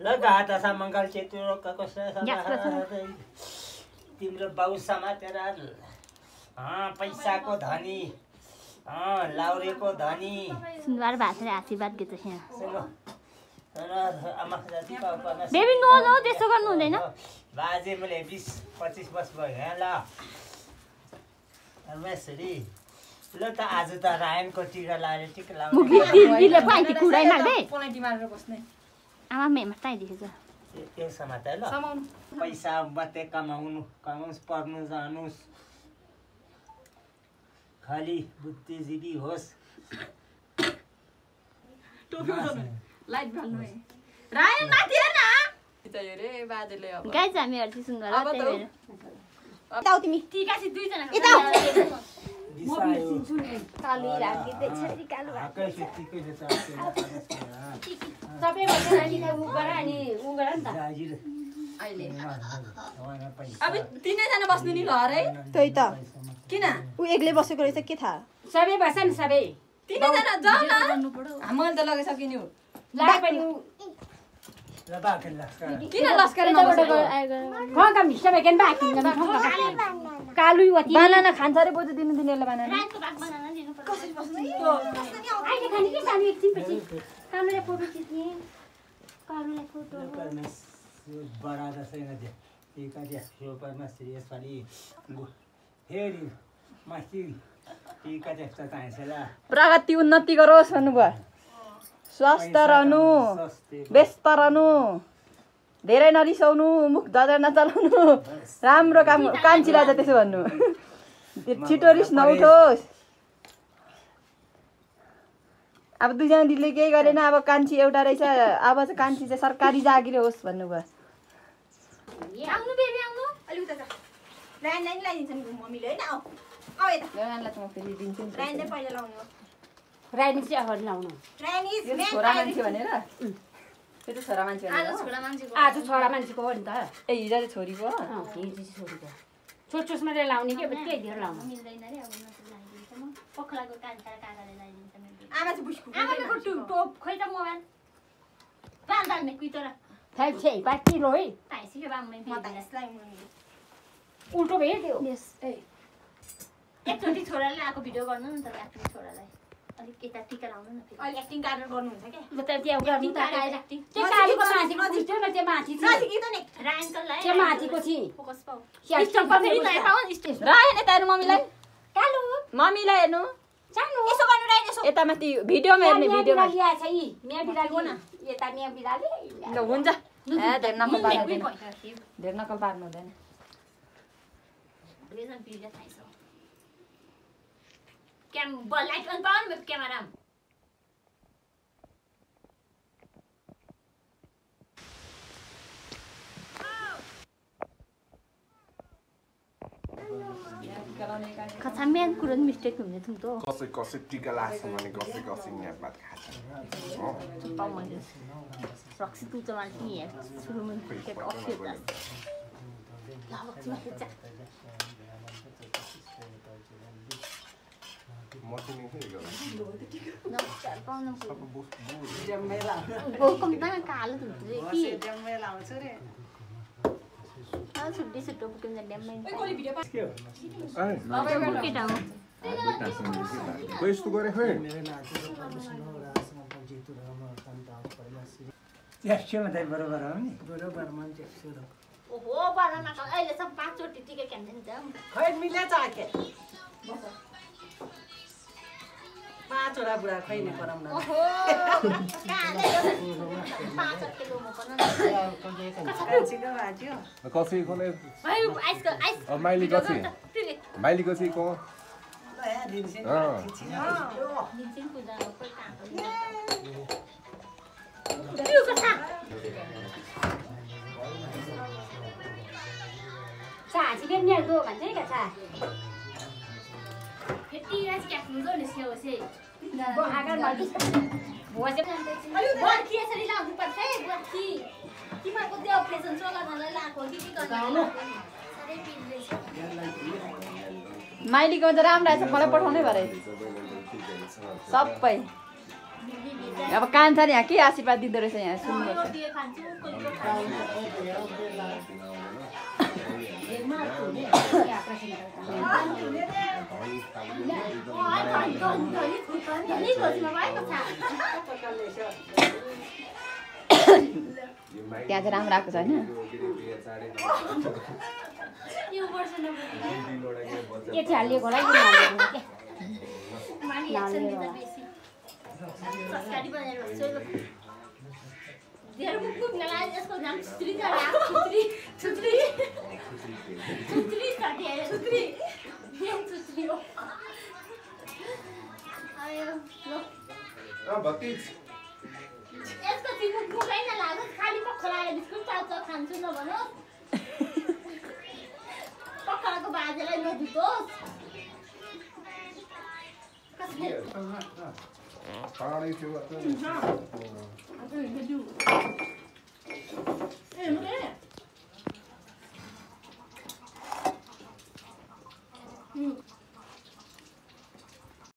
लगाता मङ्गल चेतुरो कसै तिम्रो बाउ समातेर पैसाको धनी लाउरेको धनी सुनबार भाषाले आशीर्वाद दिन्छ यहाँ बेबी नो नो त्यसो गर्नु हुँदैन बाजे मैले 20-25 वर्ष भयो यहाँ ल यसरी ल त आज त रायनको टिका लाएर टिका लाउने आमा मेमा ताइदिएछ त्यो समाते ल पैसा मात्रै कमाउनुस् पर्नु जानुस् खाली बुद्धिजीवी होस् लाइट बल्नु है रायन माथि हेर्न त यो रे बाजेले अब गाइस हामी हर्सी सुनबार त्यही भएर यता तिमी टिका चाहिँ दुई जना यता कालु राखिदै छरी कालु आकै सिटीकै जता सबै भन्छ नि उ गर अनि उ गर नि त अहिले अब तीनै जना बस्नु नि ल है त्यही त किन उ एक्लै बसेको रहेछ के थाहा सबै बस्छ नि सबै तीनै जना जाऊ न मैले त लगाइसके नि लाग पनि ल बाखेन लस्कर किन लस्कर नबस्छ खका मिस्टर बेकेन बाकी कालु वती बनाना खान्छ रे बोजू दिनु दिनेले बनाना रातको भाग बनाना दिनु पर्छ कसरी बस्नु अहिले खाने के सानो एकछिन पछि कालुले फोटो खिच्ने कालुले फोटो बडा जस्तै नदिए टिका दिए यो परमेश्वर यसपालि फेरि माथि टिका त्यस्तो चाहिन्छ ल प्रगति उन्नति गरोस् भन्नुभयो स्वस्थ रहनु व्यस्त रहनु धेरै नरिसाउनु मुख दर्द नचलाउनु राम्रो काम कान्छीलाई त त्यसो भन्नु छिटो रिस नउठोस् अब दुईजना दिदीले केही गरेन अब कान्छी एउटा रहेछ अब चाहिँ कान्छी चाहिँ सरकारी जागिर होस् भन्नुभयो आउनु बेबी आउनु अलि उता जा राइन लाइन लाइदिन्छ नि मम्मीले हैन आउ आउ यता राइनलाई त म फेरि दिन्छु नि राइन चाहिँ पहिला लाउनु राइनी चाहिँ अगाडि लाउनु राइन इज छोरा मान्छे भनेर त्यो त छोरा मान्छे भनेर आज छोरा मान्छेको हो नि त ए हिजो चाहिँ छोरीको हिजो चाहिँ छोरीको छोटछोट मात्रै लाउने कि अब त्यही धेर लाउनु मिल्दैन रे अब नत्र लाइदिन्छ म पखलाको कान्छा काकाले लाइदिन्छ मैले आमा चाहिँ बुस्कु आमाको टोप खोइ त मोबाइल पाल्दाल मे कुइ तर थाइ छे बाकी रोइ ताइसी के बाम मैं त्यसलाई उल्टो भयो त्यो यस ए एकचोटी छोराले आको भिडियो गर्नु नि त एक्टिङ छोरालाई अलिक केटा टिका लाउनु न फेरि अलि एक्टिङ गरेर गर्नु हुन्छ के म त त्यहाँ गर्नु त एक्टिङ त्यो कालीको माथि बुझ्थ्यो न त्यो माथि छ नजिक त नि रायनकल लाई त्यो माथिको छि फोकस पाउ स्टेप पनि पाउ स्टेप राइन यता हेर्नु मम्मीलाई कालु मम्मीलाई हेर्नु जानु यसो गर्नु राइन यसो यता माथि भिडियोमा हेर्ने भिडियोमा ल्या छ यी म्या बिराली न यता म्या बिराली ल हुन्छ ए धेर नकल पार्दैन धेर नकल पार्नु हुँदैन दुईजना भिडियो थाइछ क्याम बल लाइट अन पाउनु म क्यामेरा खचाम्यान कुरो मिस्टेक हुने थिम त कसै टिका लाग्छ भने कसै नेपात खान्छ रक्सी तू त मान्छे नि यार सुरुमा टिकट अफिस दा ल रक्सी माथि जा मसिनी के गर्नु नमस्कार पाउनु सब बोस जम्मेला ओ कम्ता कालो हुन्छ कि जम्मेला आउँछ रे आ छुट्टी छुट्टो पुकिन ड्याममै ए कोली भिडियो पास ए केटा हो कोइ यस्तो गरे खै मेरो नातिको प्रदर्शन हो रासमा जितु रहमा तन्ता परमेश्वरी त्यसमा त बरोबर हो नि बरोबर मान्छे सुरो ओहो बारमा त अहिले सब पाँच चोटी टिका क्यान्दिन्छ खै मिले चाके पाँचवटा बुढा खैने पराउन ओहो पाँच किलो म पर्न कान्छीको भाज्यो कसै कोले भाइ आइस अब माइली कसै माइली कसै को ल यहाँ दिन्छु निचिन पूजा कोही काम त्यो कथा साजी बेन्ने दो भन्छ नि कथा फेरि आज क्या हुन्छ नि छेउछे आकार बाली भोजे बर्खी यसरी लाउनु पर्छ है बर्खी तिमीहरूको त्यो अप्रेसन चलाउनलाई लाएको कि गर्ने साह्रै पिर्दैछ माइलीको त राम्रो आएछ मलाई पठाउनै भरे सबै अब कान्छ नि यहाँ के आशीर्वाद दिँदो रहेछ यहाँ सुन्नुपर्छ त्यहाँ चाहिँ राम्रो आएको छ होइन के चाहिँ हालिएको होला सरकारी बनाएर भन्छु धेरै मुख नलागे यसको नाम छुत्री छ छुत्री छ धेरै छुत्री हो आयो ल भक्ति यसको तिम्रो मुखै नलागो खाली पखलाएर बिस्कुट चाउचाउ खान्छु नभनो पखलाको बाजेलाई नधुतोस् कसले पानी थियो